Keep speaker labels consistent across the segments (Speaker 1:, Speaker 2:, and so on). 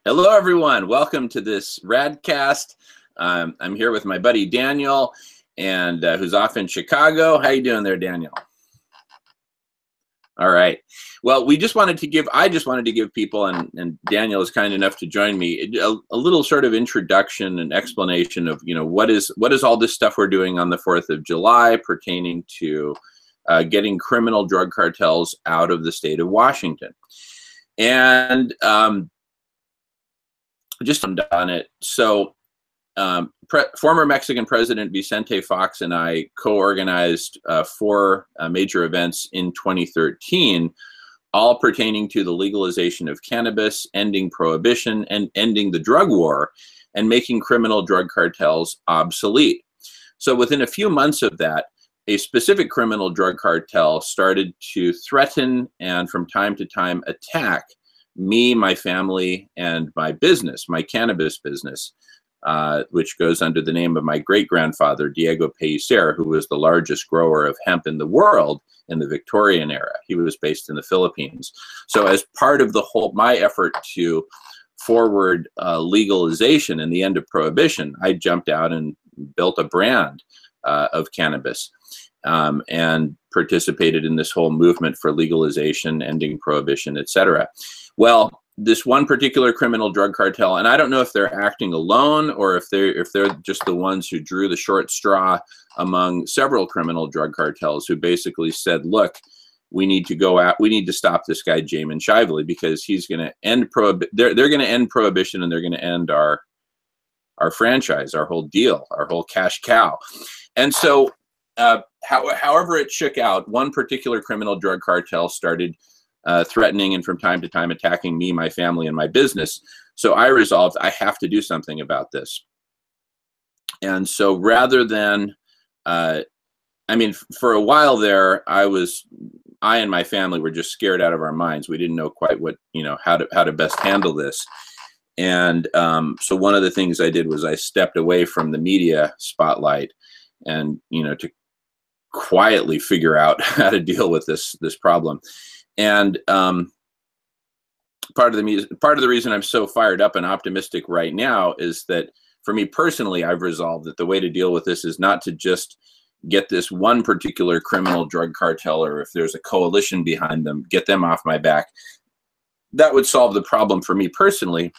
Speaker 1: Hello, everyone. Welcome to this Radcast. I'm here with my buddy Daniel, and who's off in Chicago. How you doing there, Daniel? All right. Well, I just wanted to give people, and Daniel is kind enough to join me, a little sort of introduction and explanation of, what is all this stuff we're doing on the 4th of July pertaining to getting criminal drug cartels out of the state of Washington. And just on it. So former Mexican President Vicente Fox and I co-organized 4 major events in 2013, all pertaining to the legalization of cannabis, ending prohibition, and ending the drug war, and making criminal drug cartels obsolete. So within a few months of that, a specific criminal drug cartel started to threaten and from time to time attack me, my family, and my business, my cannabis business, which goes under the name of my great-grandfather, Diego Pellicer, who was the largest grower of hemp in the world in the Victorian era. He was based in the Philippines. So as part of my effort to forward legalization and the end of prohibition, I jumped out and built a brand of cannabis and participated in this whole movement for legalization, ending prohibition, etc. Well, this one particular criminal drug cartel, and I don't know if they're acting alone or if they're just the ones who drew the short straw among several criminal drug cartels who basically said, look, we need to stop this guy Jamin Shively because he's going to end they're going to end prohibition, and they're going to end our franchise, our whole deal, our whole cash cow. And so however it shook out, one particular criminal drug cartel started threatening and from time to time attacking me, my family, and my business. So I resolved I have to do something about this. And so rather than, for a while there, I and my family were just scared out of our minds. We didn't know quite what, how to best handle this. And so one of the things I did was I stepped away from the media spotlight and, to quietly figure out how to deal with this problem. And part of the reason I'm so fired up and optimistic right now is that for me personally, I've resolved that the way to deal with this is not to just get this one particular criminal drug cartel, or if there's a coalition behind them, get them off my back. That would solve the problem for me personally.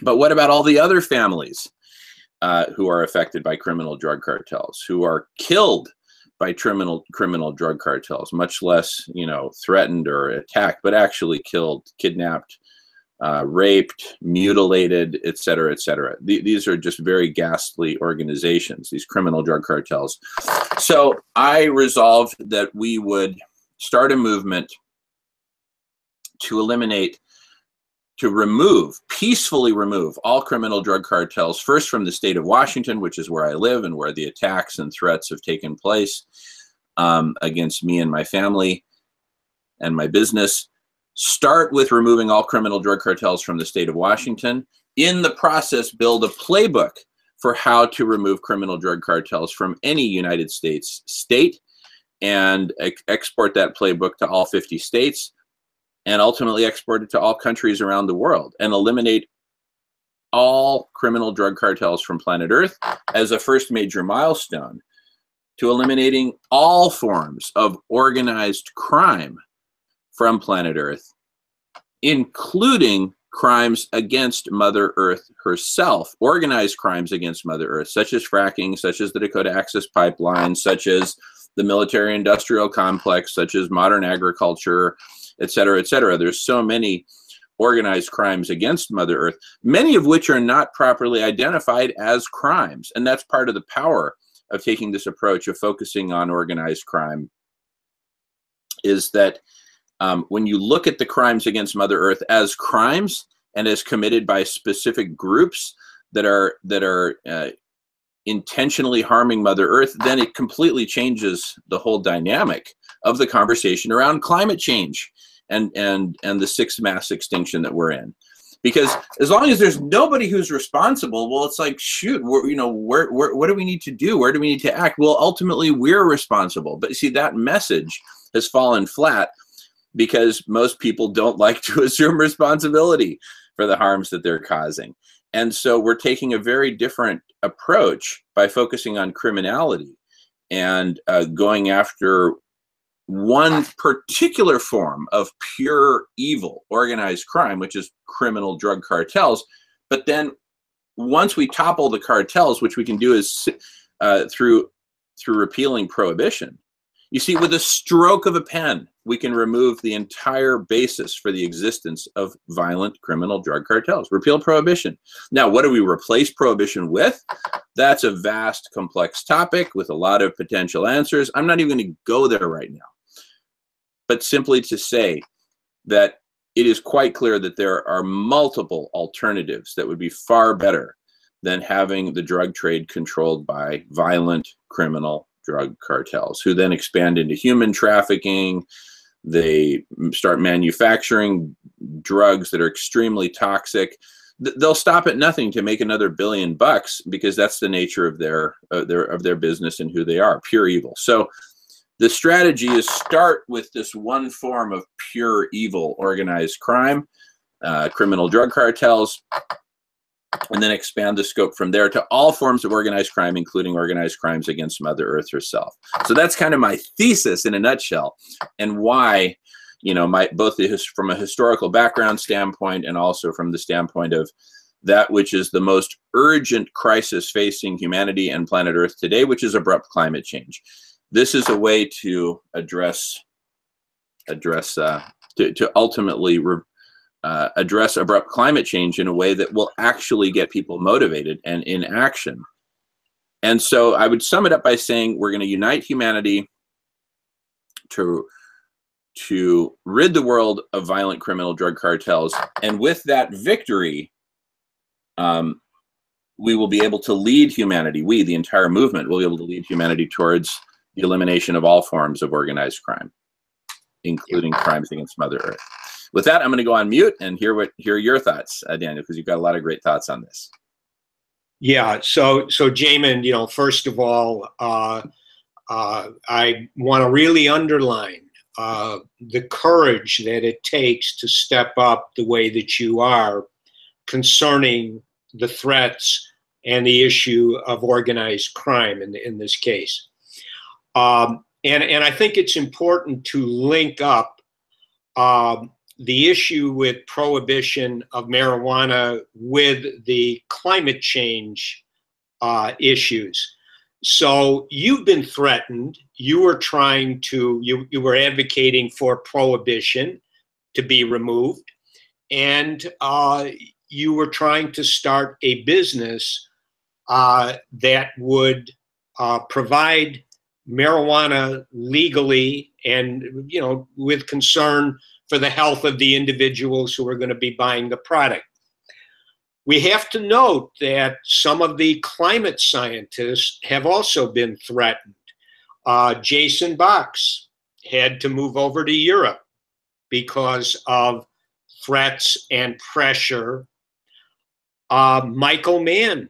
Speaker 1: But what about all the other families who are affected by criminal drug cartels, who are killed by criminal drug cartels, much less, threatened or attacked, but actually killed, kidnapped, raped, mutilated, et cetera, et cetera. These are just very ghastly organizations, these criminal drug cartels. So I resolved that we would start a movement to peacefully remove all criminal drug cartels, first from the state of Washington, which is where I live and where the attacks and threats have taken place against me and my family and my business. Start with removing all criminal drug cartels from the state of Washington. In the process, build a playbook for how to remove criminal drug cartels from any United States state, and export that playbook to all 50 states. And ultimately export it to all countries around the world, and eliminate all criminal drug cartels from planet Earth as a first major milestone to eliminating all forms of organized crime from planet Earth, including crimes against Mother Earth herself, organized crimes against Mother Earth, such as fracking, such as the Dakota Access Pipeline, such as the military-industrial complex, such as modern agriculture, et cetera, et cetera. There's so many organized crimes against Mother Earth, many of which are not properly identified as crimes. And that's part of the power of taking this approach of focusing on organized crime, is that when you look at the crimes against Mother Earth as crimes and as committed by specific groups that are intentionally harming Mother Earth, then it completely changes the whole dynamic of the conversation around climate change and the 6th mass extinction that we're in. Because as long as there's nobody who's responsible, well, it's like, shoot, what do we need to do? Where do we need to act? Well, ultimately, we're responsible. But see, that message has fallen flat because most people don't like to assume responsibility for the harms that they're causing. And so we're taking a very different approach by focusing on criminality and going after one particular form of pure evil, organized crime, which is criminal drug cartels. But then once we topple the cartels, which we can do is through repealing prohibition, you see, with a stroke of a pen, we can remove the entire basis for the existence of violent criminal drug cartels. Repeal prohibition. Now, what do we replace prohibition with? That's a vast, complex topic with a lot of potential answers. I'm not even going to go there right now. But simply to say that it is quite clear that there are multiple alternatives that would be far better than having the drug trade controlled by violent criminal drug cartels, who then expand into human trafficking. They start manufacturing drugs that are extremely toxic. They'll stop at nothing to make another $1 billion because that's the nature of their business and who they are, pure evil. So the strategy is start with this one form of pure evil, organized crime, criminal drug cartels, and then expand the scope from there to all forms of organized crime, including organized crimes against Mother Earth herself. So that's kind of my thesis in a nutshell, and why, you know, both from a historical background standpoint and also from the standpoint of that which is the most urgent crisis facing humanity and planet Earth today, which is abrupt climate change. This is a way to ultimately address abrupt climate change in a way that will actually get people motivated and in action. And so I would sum it up by saying we're going to unite humanity to rid the world of violent criminal drug cartels. And with that victory, we will be able to lead humanity, the entire movement, will be able to lead humanity towards the elimination of all forms of organized crime, including crimes against Mother Earth. With that, I'm going to go on mute and hear your thoughts, Daniel, because you've got a lot of great thoughts on this.
Speaker 2: Yeah. So Jamin, you know, first of all, I want to really underline the courage that it takes to step up the way that you are concerning the threats and the issue of organized crime in this case. And I think it's important to link up the issue with prohibition of marijuana with the climate change issues. So you've been threatened. You were trying to, you were advocating for prohibition to be removed, and you were trying to start a business that would provide marijuana legally and, you know, with concern for the health of the individuals who are going to be buying the product. We have to note that some of the climate scientists have also been threatened. Jason Box had to move over to Europe because of threats and pressure. Michael Mann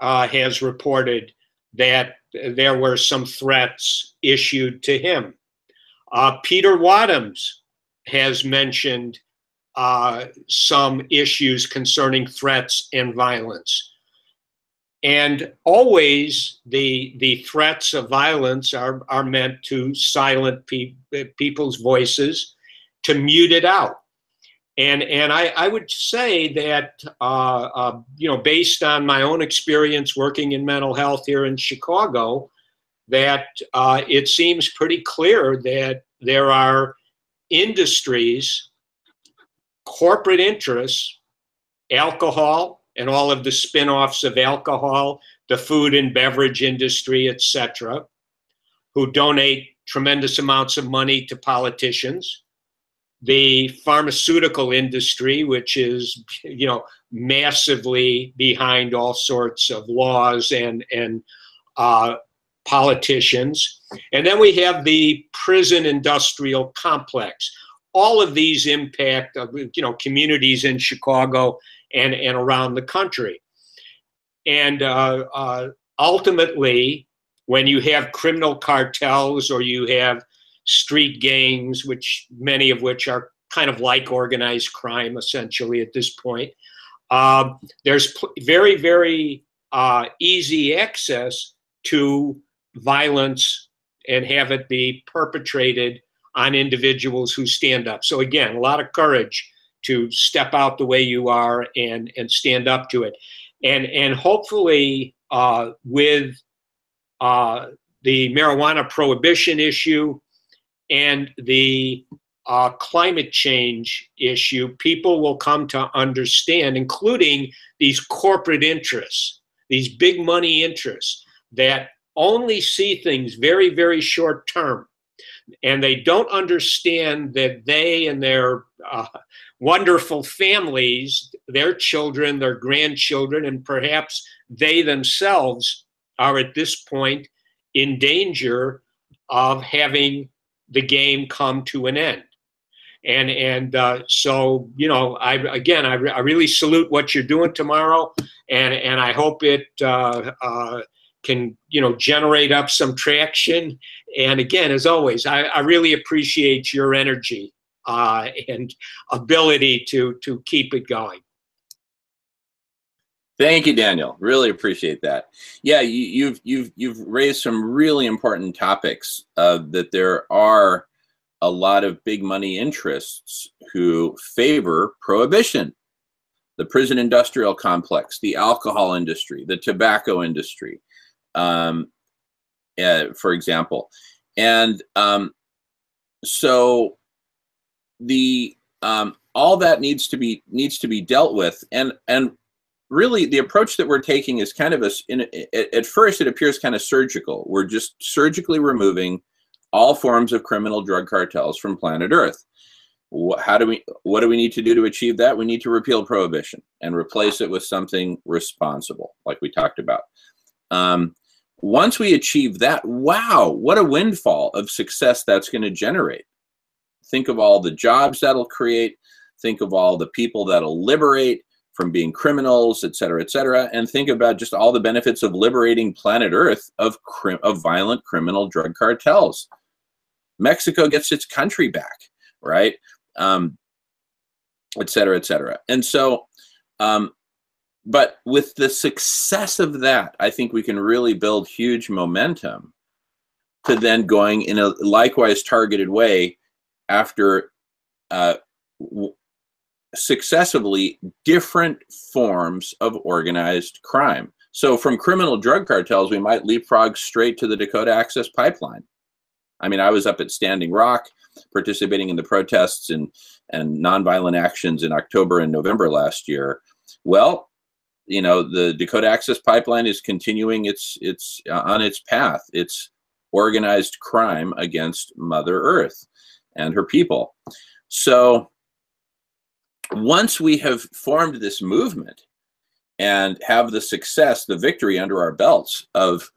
Speaker 2: has reported that there were some threats issued to him. Peter Wadhams has mentioned some issues concerning threats and violence. And always the threats of violence are meant to silence people's voices, to mute it out. And I would say that, you know, based on my own experience working in mental health here in Chicago, that it seems pretty clear that there are industries, corporate interests, alcohol and all of the spin-offs of alcohol, the food and beverage industry, etc., who donate tremendous amounts of money to politicians. The pharmaceutical industry, which is, you know, massively behind all sorts of laws and politicians. And then we have the prison industrial complex. All of these impact, you know, communities in Chicago and around the country. And ultimately, when you have criminal cartels or you have street gangs, many of which are kind of like organized crime, essentially, at this point. There's very, very easy access to violence and have it be perpetrated on individuals who stand up. So again, a lot of courage to step out the way you are and stand up to it. And hopefully with the marijuana prohibition issue and the climate change issue, people will come to understand, including these corporate interests, these big money interests that only see things very, very short term. And they don't understand that they and their wonderful families, their children, their grandchildren, and perhaps they themselves are at this point in danger of having the game come to an end. And so, you know, I really salute what you're doing tomorrow, and I hope it can, you know, generate up some traction. And again, as always, I really appreciate your energy and ability to keep it going.
Speaker 1: Thank you, Daniel. Really appreciate that. Yeah, you've raised some really important topics. That there are a lot of big money interests who favor prohibition. The prison industrial complex, the alcohol industry, the tobacco industry, for example. And so the all that needs to be dealt with. And really, the approach that we're taking is kind of at first it appears kind of surgical. We're just surgically removing all forms of criminal drug cartels from planet Earth. What do we need to do to achieve that? We need to repeal prohibition and replace it with something responsible, like we talked about. Once we achieve that, wow, what a windfall of success that's going to generate. Think of all the jobs that'll create. Think of all the people that'll liberate from being criminals, et cetera, and think about just all the benefits of liberating planet Earth of violent criminal drug cartels. Mexico gets its country back, right? Et cetera. And so, but with the success of that, I think we can really build huge momentum to then going in a likewise targeted way after successively different forms of organized crime. So from criminal drug cartels, we might leapfrog straight to the Dakota Access Pipeline. I mean, I was up at Standing Rock participating in the protests and nonviolent actions in October and November last year. Well, you know, the Dakota Access Pipeline is continuing its on its path. It's organized crime against Mother Earth and her people. So once we have formed this movement and have the success, the victory under our belts of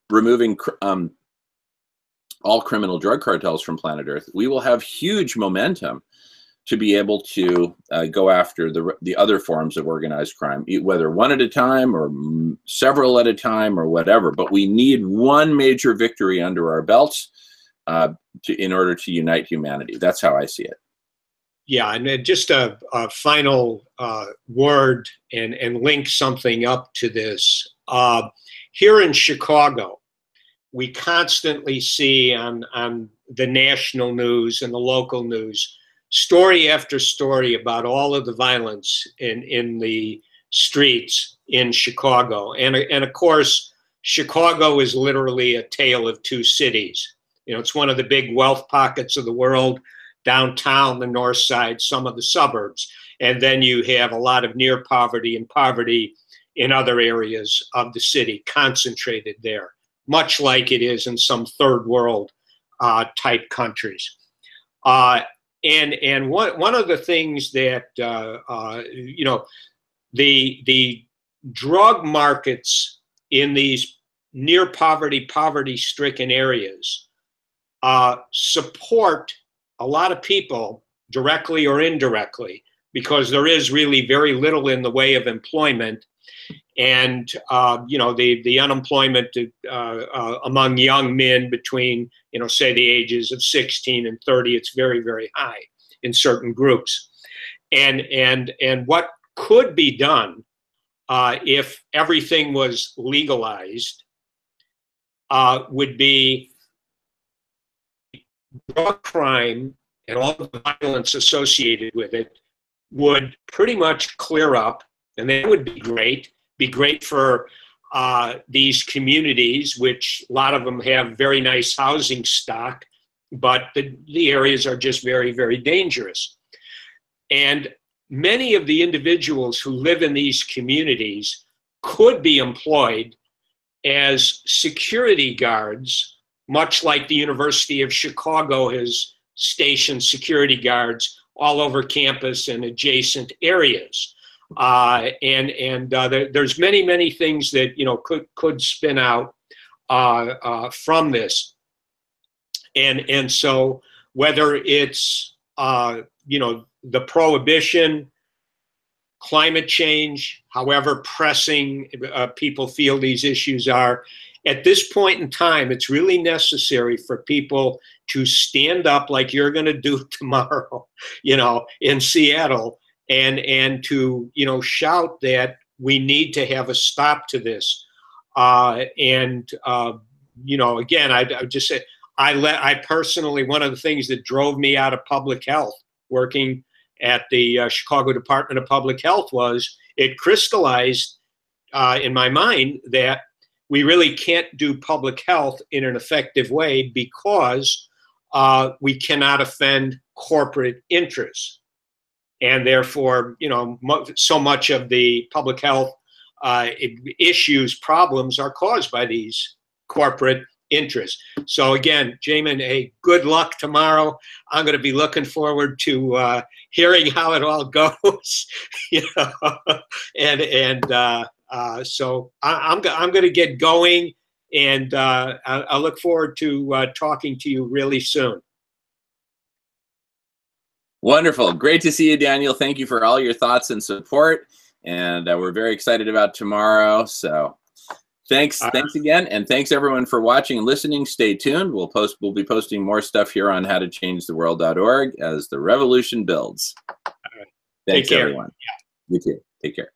Speaker 1: removing all criminal drug cartels from planet Earth, we will have huge momentum to be able to go after the other forms of organized crime, whether one at a time or several at a time or whatever. But we need one major victory under our belts in order to unite humanity. That's how I see it.
Speaker 2: Yeah, and just a final word and link something up to this. Here in Chicago, we constantly see on the national news and the local news story after story about all of the violence in the streets in Chicago. And of course, Chicago is literally a tale of two cities. You know, it's one of the big wealth pockets of the world, downtown, the north side, some of the suburbs. And then you have a lot of near poverty and poverty in other areas of the city concentrated there, much like it is in some third world type countries. And one of the things that, you know, the drug markets in these near poverty stricken areas support a lot of people directly or indirectly, because there is really very little in the way of employment. And, you know, the unemployment among young men between, you know, say the ages of 16 and 30, it's very, very high. in certain groups. And what could be done if everything was legalized would be drug crime and all the violence associated with it would pretty much clear up, and that would be great. Be great for these communities, which a lot of them have very nice housing stock, but the areas are just very, very dangerous. And many of the individuals who live in these communities could be employed as security guards, much like the University of Chicago has stationed security guards all over campus and adjacent areas. There's many, many things that could spin out from this. And so whether it's the prohibition, climate change, however pressing people feel these issues are, at this point in time, it's really necessary for people to stand up like you're going to do tomorrow, in Seattle, and to, shout that we need to have a stop to this. Again, I just say, I personally, one of the things that drove me out of public health, working at the Chicago Department of Public Health, was it crystallized in my mind that we really can't do public health in an effective way because we cannot offend corporate interests. And therefore, so much of the public health issues, problems are caused by these corporate interests. So again, Jamin, hey, good luck tomorrow. I'm going to be looking forward to hearing how it all goes. So I'm going to get going, and I look forward to talking to you really soon.
Speaker 1: Wonderful. Great to see you, Daniel. Thank you for all your thoughts and support. And we're very excited about tomorrow. So thanks again. And thanks everyone for watching and listening. Stay tuned. We'll be posting more stuff here on howtochangetheworld.org as the revolution builds.
Speaker 2: All right.
Speaker 1: Thanks,
Speaker 2: Take care.
Speaker 1: everyone. Yeah. You too. Take care.